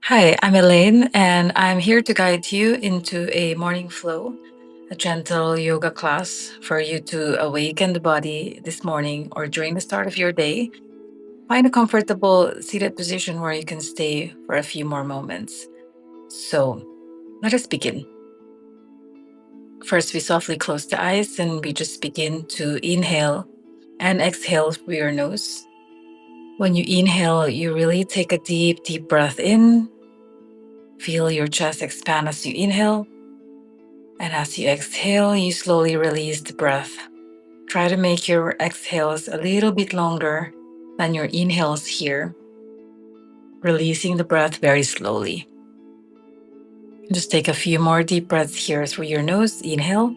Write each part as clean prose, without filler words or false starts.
Hi, I'm Elaine, and I'm here to guide you into a morning flow, a gentle yoga class for you to awaken the body this morning or during the start of your day. Find a comfortable seated position where you can stay for a few more moments. So, let us begin. First, we softly close the eyes and we just begin to inhale and exhale through your nose. When you inhale, you really take a deep breath in. Feel your chest expand as you inhale. And as you exhale, you slowly release the breath. Try to make your exhales a little bit longer than your inhales here, releasing the breath very slowly. Just take a few more deep breaths here through your nose. Inhale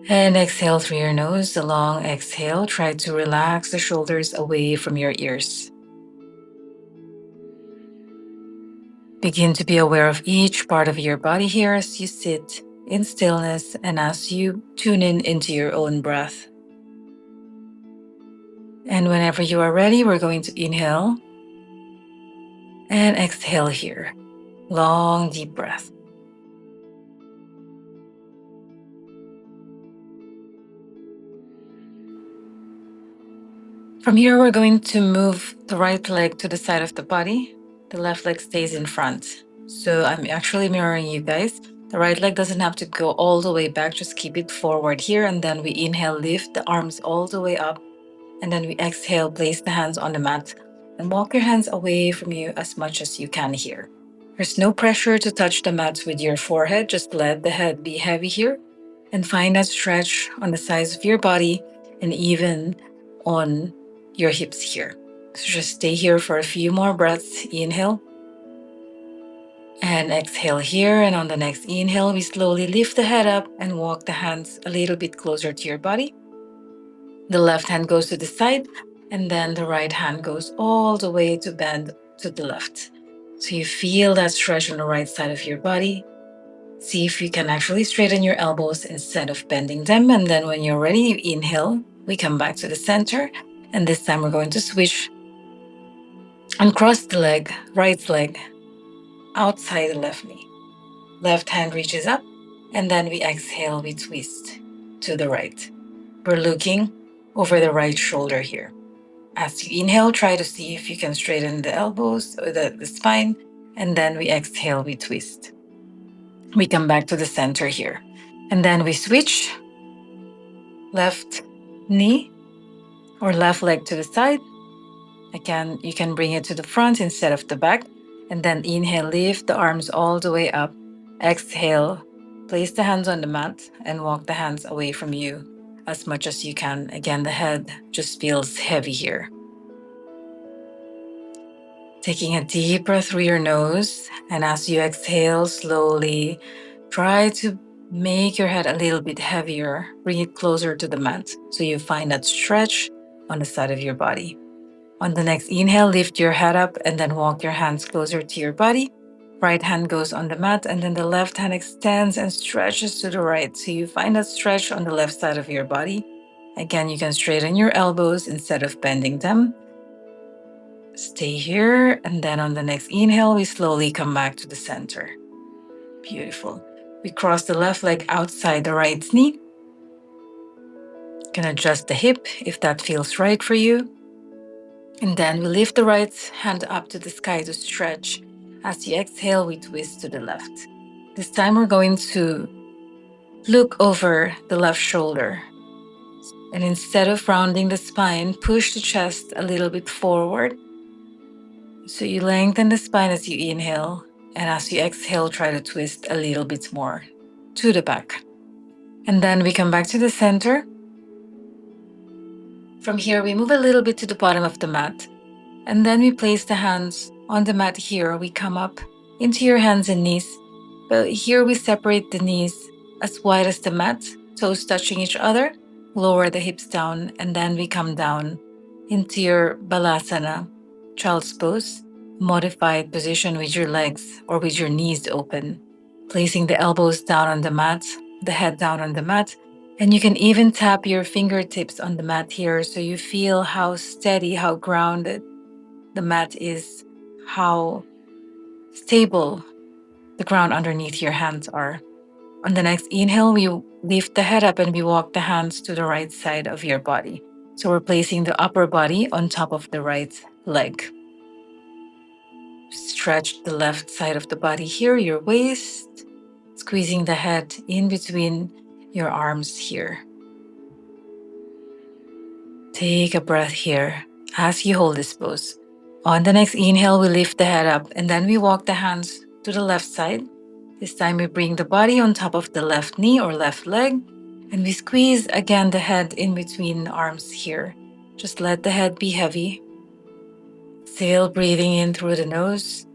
and exhale through your nose. A long exhale. Try to relax the shoulders away from your ears. Begin to be aware of each part of your body here as you sit in stillness and as you tune in into your own breath. And whenever you are ready, we're going to inhale and exhale here. Long, deep breath. From here, we're going to move the right leg to the side of the body. The left leg stays in front. So I'm actually mirroring you guys. The right leg doesn't have to go all the way back. Just keep it forward here. And then we inhale, lift the arms all the way up. And then we exhale, place the hands on the mat and walk your hands away from you as much as you can here. There's no pressure to touch the mat with your forehead. Just let the head be heavy here and find that stretch on the sides of your body and even on your hips here. So just stay here for a few more breaths. Inhale and exhale here. And on the next inhale, we slowly lift the head up and walk the hands a little bit closer to your body. The left hand goes to the side, and then the right hand goes all the way to bend to the left. So you feel that stretch on the right side of your body. See if you can actually straighten your elbows instead of bending them. And then when you're ready, you inhale. We come back to the center. And this time we're going to switch and cross the leg, right leg, outside the left knee. Left hand reaches up. And then we exhale, we twist to the right. We're looking over the right shoulder here. As you inhale, try to see if you can straighten the elbows or the spine. And then we exhale, we twist. We come back to the center here. And then we switch left knee or left leg to the side. Again, you can bring it to the front instead of the back. And then inhale, lift the arms all the way up. Exhale, place the hands on the mat and walk the hands away from you as much as you can. Again, the head just feels heavy here. Taking a deep breath through your nose, and as you exhale slowly, try to make your head a little bit heavier. Bring it closer to the mat so you find that stretch on the side of your body. On the next inhale, lift your head up and then walk your hands closer to your body. Right hand goes on the mat, and then the left hand extends and stretches to the right. So you find that stretch on the left side of your body. Again, you can straighten your elbows instead of bending them. Stay here, and then on the next inhale, we slowly come back to the center. Beautiful. We cross the left leg outside the right knee. You can adjust the hip if that feels right for you. And then we lift the right hand up to the sky to stretch. As you exhale, we twist to the left. This time we're going to look over the left shoulder. And instead of rounding the spine, push the chest a little bit forward. So you lengthen the spine as you inhale, and as you exhale, try to twist a little bit more to the back. And then we come back to the center. From here, we move a little bit to the bottom of the mat, and then we place the hands on the mat here. We come up into your hands and knees, but here we separate the knees as wide as the mat, toes touching each other, lower the hips down, and then we come down into your balasana, child's pose, modified position with your legs or with your knees open, placing the elbows down on the mat, the head down on the mat, and you can even tap your fingertips on the mat here so you feel how steady, how grounded the mat is, how stable the ground underneath your hands are. On the next inhale, we lift the head up and we walk the hands to the right side of your body. So we're placing the upper body on top of the right leg. Stretch the left side of the body here, your waist, squeezing the head in between your arms here. Take a breath here as you hold this pose. On the next inhale, we lift the head up and then we walk the hands to the left side. This time we bring the body on top of the left knee or left leg and we squeeze again the head in between the arms here. Just let the head be heavy. Exhale, breathing in through the nose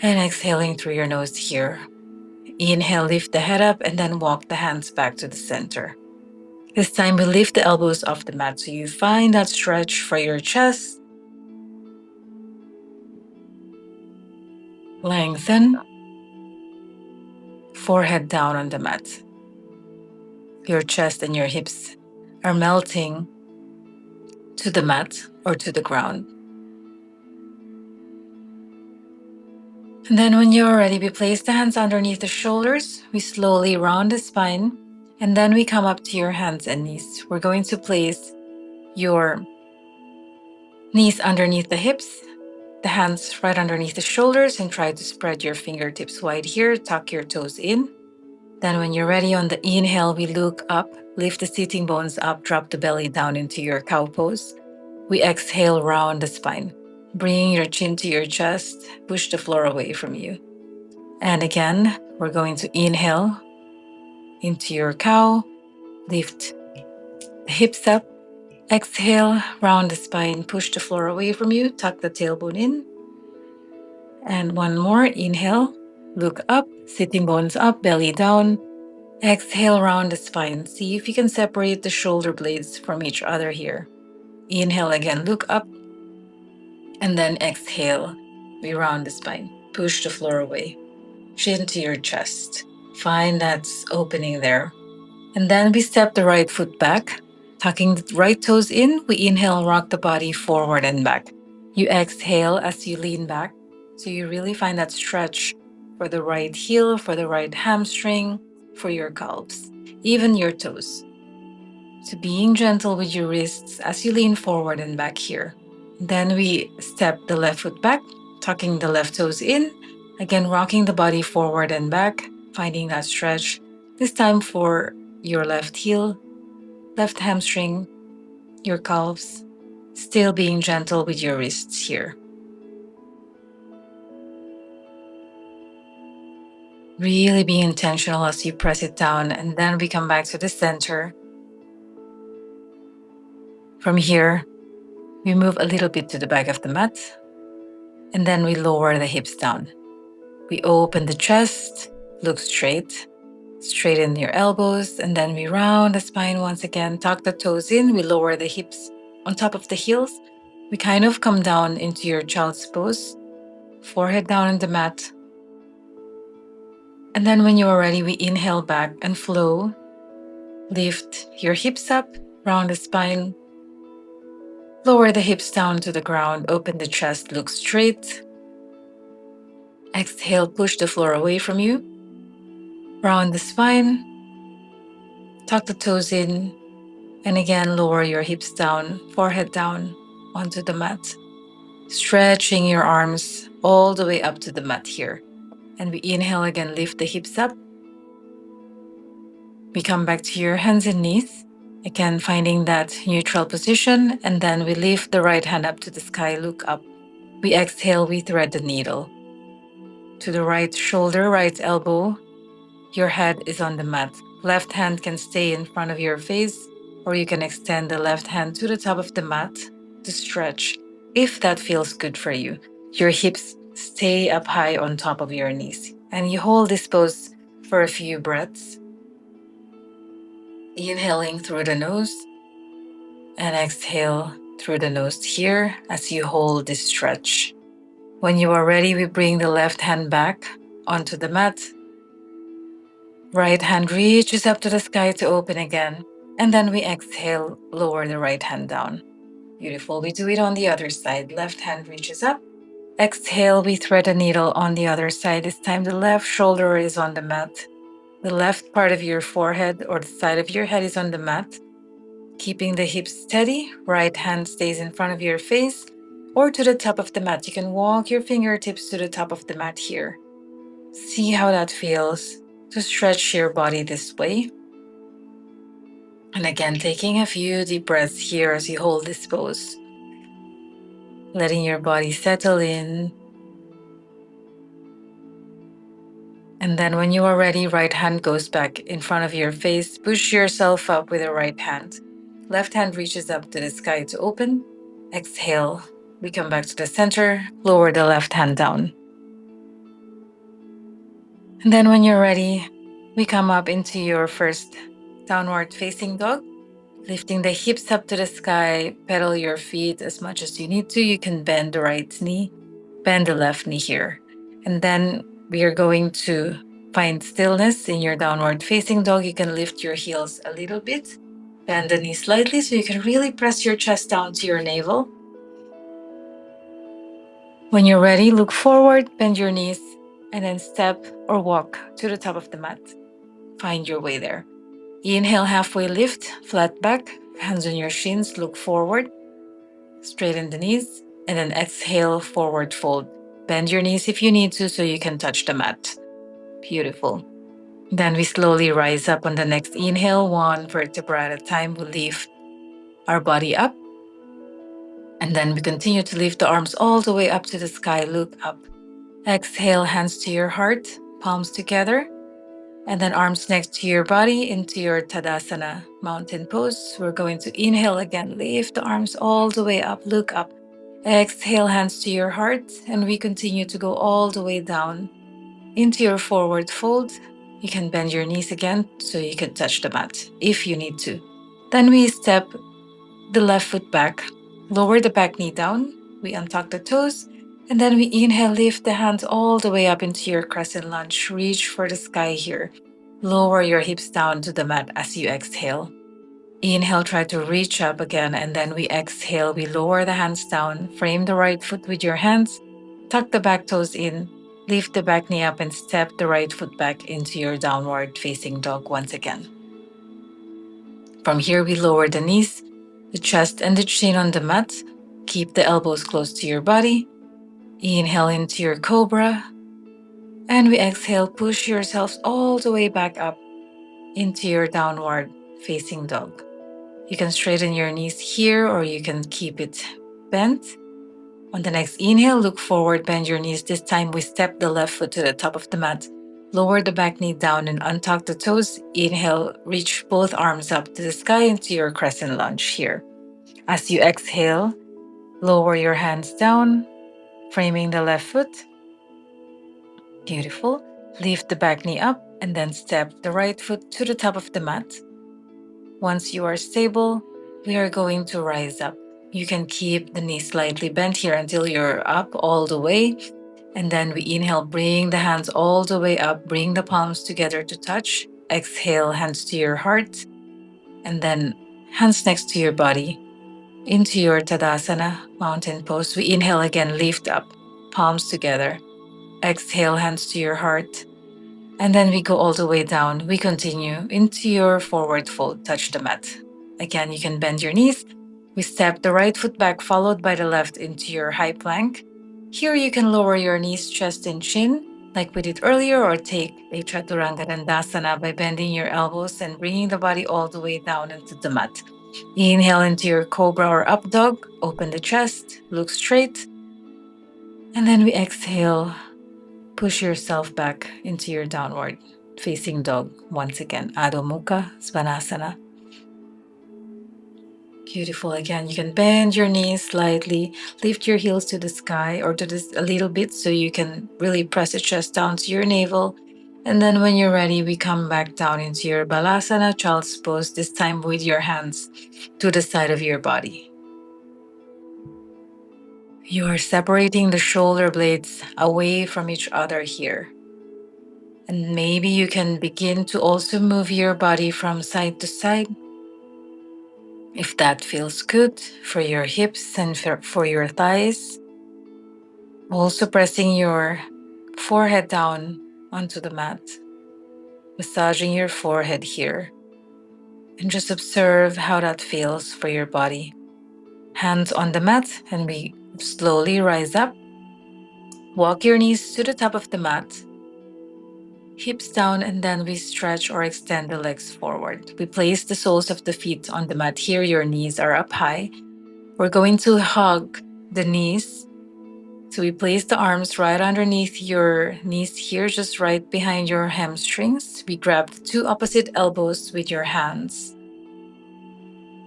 and exhaling through your nose here. Inhale, lift the head up and then walk the hands back to the center. This time we lift the elbows off the mat so you find that stretch for your chest. Lengthen. Forehead down on the mat. Your chest and your hips are melting to the mat or to the ground. And then when you're ready, we place the hands underneath the shoulders. We slowly round the spine. And then we come up to your hands and knees. We're going to place your knees underneath the hips, the hands right underneath the shoulders, and try to spread your fingertips wide here. Tuck your toes in. Then when you're ready, on the inhale, we look up, lift the sitting bones up, drop the belly down into your cow pose. We exhale, round the spine. Bring your chin to your chest, push the floor away from you. And again, we're going to inhale into your cow, lift the hips up, exhale, round the spine, push the floor away from you, tuck the tailbone in. And one more, inhale, look up, sitting bones up, belly down. Exhale, round the spine. See if you can separate the shoulder blades from each other here. Inhale again, look up. And then exhale, we round the spine. Push the floor away. Chin to your chest. Find that opening there. And then we step the right foot back. Tucking the right toes in, we inhale, rock the body forward and back. You exhale as you lean back. So you really find that stretch for the right heel, for the right hamstring, for your calves, even your toes. So being gentle with your wrists as you lean forward and back here. Then we step the left foot back, tucking the left toes in, again rocking the body forward and back, finding that stretch, this time for your left heel, left hamstring, your calves, still being gentle with your wrists here. Really be intentional as you press it down, and then we come back to the center. From here, we move a little bit to the back of the mat, and then we lower the hips down. We open the chest, look straight, straighten your elbows, and then we round the spine once again, tuck the toes in, we lower the hips on top of the heels. We kind of come down into your child's pose, forehead down on the mat. And then when you are ready, we inhale back and flow. Lift your hips up, round the spine, lower the hips down to the ground, open the chest, look straight. Exhale, push the floor away from you. Round the spine, tuck the toes in, and again, lower your hips down, forehead down onto the mat. Stretching your arms all the way up to the mat here. And we inhale again, lift the hips up. We come back to your hands and knees. Again, finding that neutral position. And then we lift the right hand up to the sky, look up. We exhale, we thread the needle. To the right shoulder, right elbow, your head is on the mat. Left hand can stay in front of your face, or you can extend the left hand to the top of the mat to stretch, if that feels good for you. Your hips stay up high on top of your knees. And you hold this pose for a few breaths. Inhaling through the nose and exhale through the nose here as you hold this stretch. When you are ready, we bring the left hand back onto the mat. Right hand reaches up to the sky to open again. And then we exhale, lower the right hand down. Beautiful. We do it on the other side. Left hand reaches up. Exhale, we thread a needle on the other side. This time the left shoulder is on the mat. The left part of your forehead or the side of your head is on the mat. Keeping the hips steady, right hand stays in front of your face or to the top of the mat. You can walk your fingertips to the top of the mat here. See how that feels to stretch your body this way. And again, taking a few deep breaths here as you hold this pose. Letting your body settle in. And then when you are ready, right hand goes back in front of your face. Push yourself up with the right hand. Left hand reaches up to the sky to open. Exhale. We come back to the center. Lower the left hand down. And then when you're ready, we come up into your first downward facing dog. Lifting the hips up to the sky, pedal your feet as much as you need to. You can bend the right knee, bend the left knee here. And then we are going to find stillness in your downward facing dog. You can lift your heels a little bit, bend the knee slightly so you can really press your chest down to your navel. When you're ready, look forward, bend your knees, and then step or walk to the top of the mat. Find your way there. Inhale, halfway lift, flat back, hands on your shins, look forward, straighten the knees, and then exhale, forward fold. Bend your knees if you need to so you can touch the mat. Beautiful. Then we slowly rise up on the next inhale, one vertebra at a time. We lift our body up. And then we continue to lift the arms all the way up to the sky, look up. Exhale, hands to your heart, palms together. And then arms next to your body into your Tadasana mountain pose. We're going to inhale again, lift the arms all the way up, look up. Exhale, hands to your heart, and we continue to go all the way down into your forward fold. You can bend your knees again so you can touch the mat if you need to. Then we step the left foot back, lower the back knee down, we untuck the toes, and then we inhale, lift the hands all the way up into your crescent lunge. Reach for the sky here. Lower your hips down to the mat as you exhale. Inhale, try to reach up again, and then we exhale. We lower the hands down, frame the right foot with your hands, tuck the back toes in, lift the back knee up, and step the right foot back into your downward facing dog once again. From here, we lower the knees, the chest and the chin on the mat. Keep the elbows close to your body. Inhale into your cobra. And we exhale, push yourselves all the way back up into your downward facing dog. You can straighten your knees here or you can keep it bent. On the next inhale, look forward, bend your knees. This time we step the left foot to the top of the mat. Lower the back knee down and untuck the toes. Inhale, reach both arms up to the sky into your crescent lunge here. As you exhale, lower your hands down, framing the left foot. Beautiful. Lift the back knee up and then step the right foot to the top of the mat. Once you are stable, we are going to rise up. You can keep the knee slightly bent here until you're up all the way. And then we inhale, bring the hands all the way up, bring the palms together to touch. Exhale, hands to your heart. And then hands next to your body into your Tadasana mountain pose. We inhale again, lift up, palms together. Exhale, hands to your heart. And then we go all the way down. We continue into your forward fold, touch the mat. Again, you can bend your knees. We step the right foot back, followed by the left into your high plank. Here you can lower your knees, chest, and chin, like we did earlier, or take a Chaturanga Dandasana by bending your elbows and bringing the body all the way down into the mat. Inhale into your cobra or up dog, open the chest, look straight. And then we exhale. Push yourself back into your downward facing dog once again. Adho Mukha Svanasana. Beautiful. Again, you can bend your knees slightly, lift your heels to the sky or to this a little bit so you can really press the chest down to your navel. And then when you're ready, we come back down into your Balasana, child's pose, this time with your hands to the side of your body. You are separating the shoulder blades away from each other here. And maybe you can begin to also move your body from side to side. If that feels good for your hips and for your thighs. Also pressing your forehead down onto the mat, massaging your forehead here, and just observe how that feels for your body. Hands on the mat, and we slowly rise up. Walk your knees to the top of the mat, hips down, and then we stretch or extend the legs forward. We place the soles of the feet on the mat. Here, your knees are up high. We're going to hug the knees. So we place the arms right underneath your knees here, just right behind your hamstrings. We grab the two opposite elbows with your hands.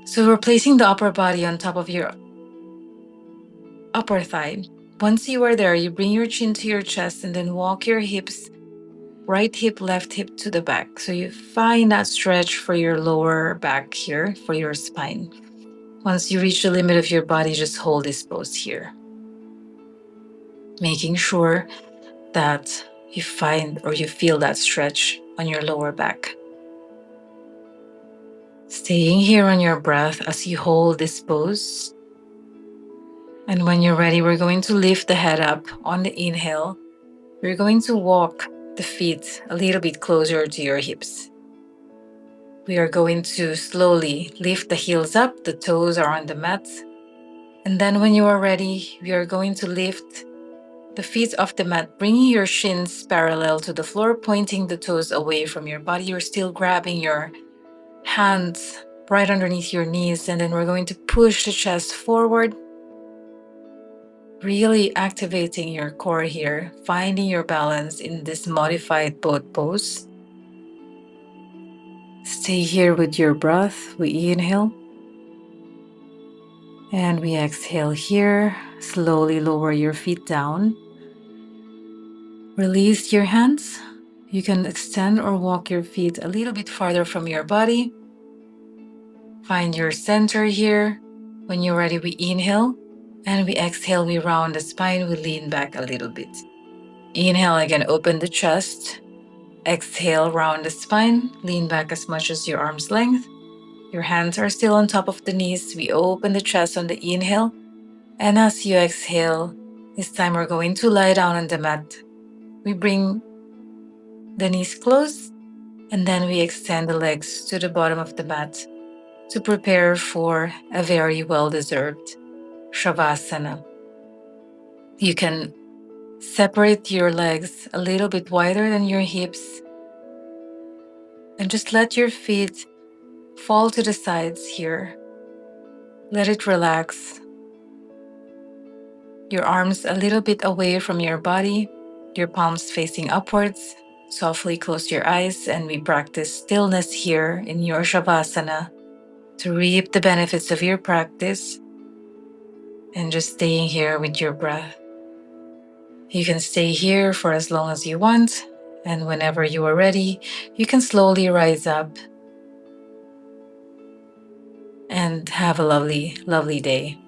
So we're placing the upper body on top of your upper thigh. Once you are there, you bring your chin to your chest and then walk your hips, right hip, left hip to the back. So you find that stretch for your lower back here, for your spine. Once you reach the limit of your body, just hold this pose here, making sure that you find or you feel that stretch on your lower back. Staying here on your breath as you hold this pose. And when you're ready, we're going to lift the head up on the inhale. We're going to walk the feet a little bit closer to your hips. We are going to slowly lift the heels up, the toes are on the mat. And then when you are ready, we are going to lift the feet off the mat, bringing your shins parallel to the floor, pointing the toes away from your body. You're still grabbing your hands right underneath your knees, and then we're going to push the chest forward, really activating your core here, finding your balance in this modified boat pose. Stay here with your breath. We inhale and we exhale here. Slowly lower your feet down. Release your hands. You can extend or walk your feet a little bit farther from your body. Find your center here. When you're ready, we inhale and we exhale. We round the spine. We lean back a little bit. Inhale again, open the chest. Exhale, round the spine. Lean back as much as your arm's length. Your hands are still on top of the knees. We open the chest on the inhale. And as you exhale, this time we're going to lie down on the mat. We bring the knees close and then we extend the legs to the bottom of the mat to prepare for a very well-deserved shavasana. You can separate your legs a little bit wider than your hips and just let your feet fall to the sides here. Let it relax. Your arms a little bit away from your body, your palms facing upwards. Softly close your eyes and we practice stillness here in your shavasana to reap the benefits of your practice and just staying here with your breath. You can stay here for as long as you want, and whenever you are ready, you can slowly rise up and have a lovely, lovely day.